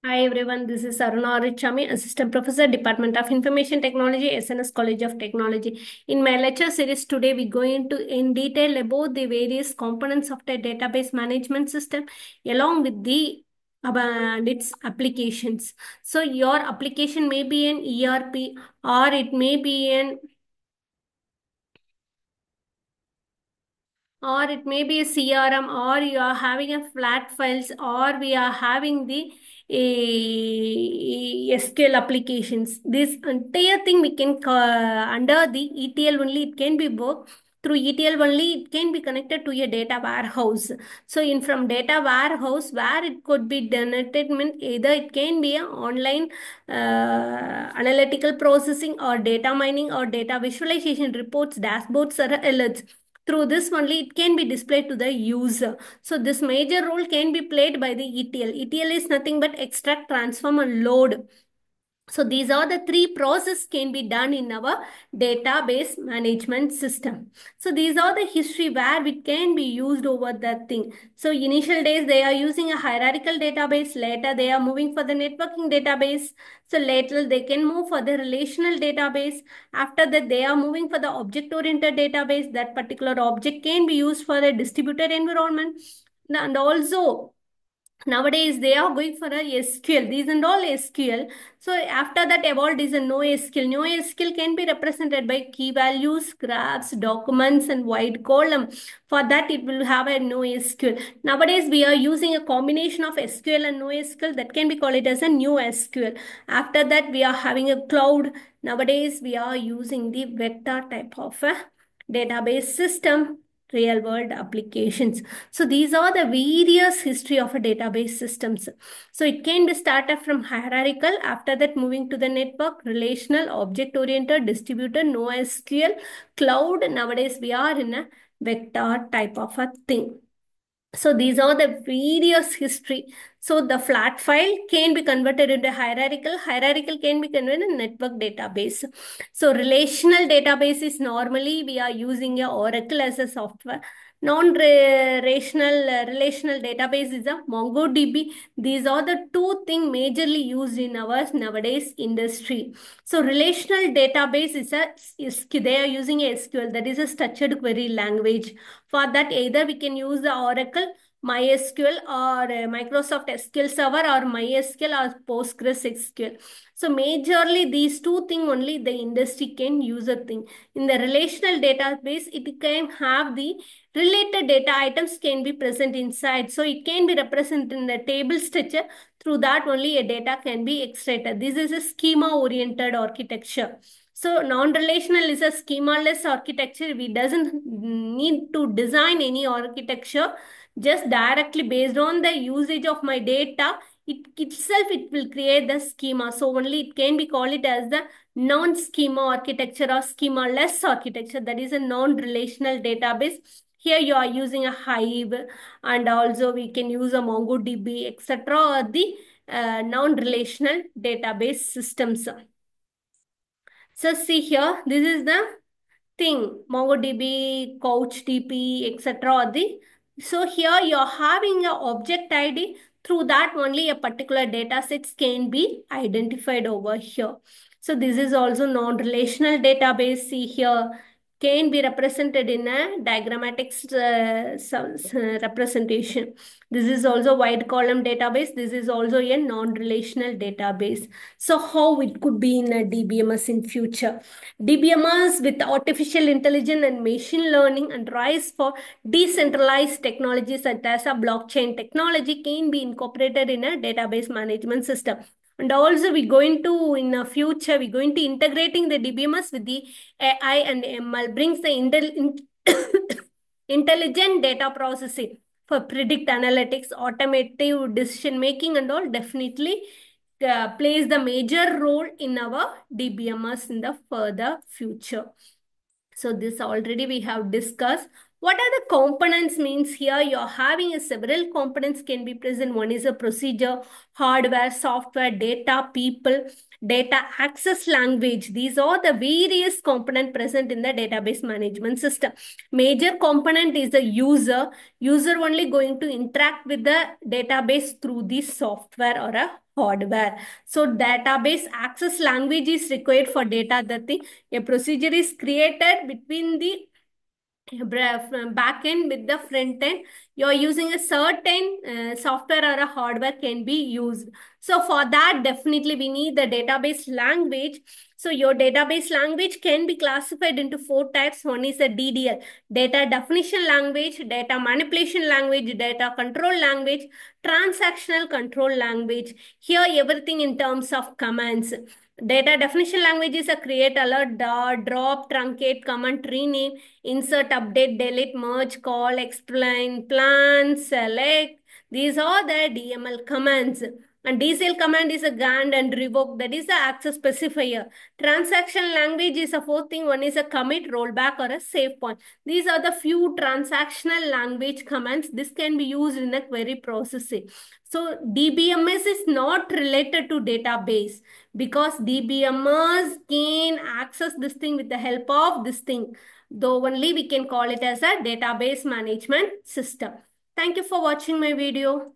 Hi everyone, this is Aruna Arichami, Assistant Professor, Department of Information Technology, SNS College of Technology. In my lecture series today, we go into in detail about the various components of the database management system along with the and its applications. So your application may be an ERP or it may be an or it may be a CRM, or you are having a flat files, or we are having the SQL applications. This entire thing we can under the ETL only it can be work through ETL only it can be connected to a data warehouse. So in from data warehouse where it could be done either it can be an online analytical processing or data mining or data visualization reports, dashboards or alerts. Through this only it can be displayed to the user. So this major role can be played by the ETL. ETL is nothing but extract, transform and load. So these are the three processes can be done in our database management system. So these are the history where it can be used over that thing. So initial days they are using a hierarchical database. Later they are moving for the networking database. So later they can move for the relational database. After that they are moving for the object-oriented database. That particular object can be used for a distributed environment. And also nowadays they are going for a SQL. These and all SQL. So after that evolved is a NoSQL. NoSQL can be represented by key values, graphs, documents, and wide column. For that it will have a NoSQL. Nowadays we are using a combination of SQL and NoSQL that can be called it as a new SQL. After that we are having a cloud. Nowadays we are using the vector type of a database system, real world applications. So these are the various history of a database systems. So it can be started from hierarchical, after that moving to the network, relational, object oriented, distributed, NoSQL, cloud. Nowadays we are in a vector type of a thing. So these are the various history. So the flat file can be converted into hierarchical. Hierarchical can be converted in network database. So relational database is normally we are using a Oracle as a software. Non-rational relational database is a MongoDB. These are the two things majorly used in our nowadays industry. So relational database is they are using a SQL, that is a structured query language. For that, either we can use the Oracle, MySQL, or Microsoft SQL Server, or MySQL, or PostgreSQL. So majorly these two things only the industry can use a thing. In the relational database, it can have the related data items can be present inside. So it can be represented in the table structure. Through that only a data can be extracted. This is a schema-oriented architecture. So non-relational is a schema-less architecture. We doesn't need to design any architecture. Just directly based on the usage of my data, it itself it will create the schema. So only it can be called it as the non-schema architecture or schema-less architecture. That is a non-relational database. Here you are using a Hive, and also we can use a MongoDB, etc. or the non-relational database systems. So see here, this is the thing, MongoDB, CouchDB, etc. are the so here you're having a object ID. Through that only a particular data sets can be identified over here. So this is also non-relational database. See here, can be represented in a diagrammatic representation. This is also wide column database. This is also a non-relational database. So how it could be in a DBMS in future? DBMS with artificial intelligence and machine learning and rise for decentralized technologies such as a blockchain technology can be incorporated in a database management system. And also we're going to, in the future, we're going to integrating the DBMS with the AI and ML brings the intelligent data processing for predict analytics, automative decision making and all definitely plays the major role in our DBMS in the further future. So this already we have discussed. What are the components means here? You're having a several components can be present. One is a procedure, hardware, software, data, people, data access language. These are the various component present in the database management system. Major component is the user. User only going to interact with the database through the software or a hardware. So database access language is required for data. That thing, a procedure is created between the back end with the front end. You're using a certain software or a hardware can be used. So for that, definitely we need the database language. So your database language can be classified into four types. One is a DDL, data definition language, data manipulation language, data control language, transactional control language. Here everything in terms of commands. Data definition language is a create, alert, drop, truncate, command, rename, insert, update, delete, merge, call, explain, plan, select. These are the DML commands. And DCL command is a grant and revoke, that is the access specifier. Transaction language is a fourth thing. One is a commit, rollback, or a save point. These are the few transactional language commands. This can be used in the query processing. So DBMS is not related to database because DBMS can access this thing with the help of this thing. Though only we can call it as a database management system. Thank you for watching my video.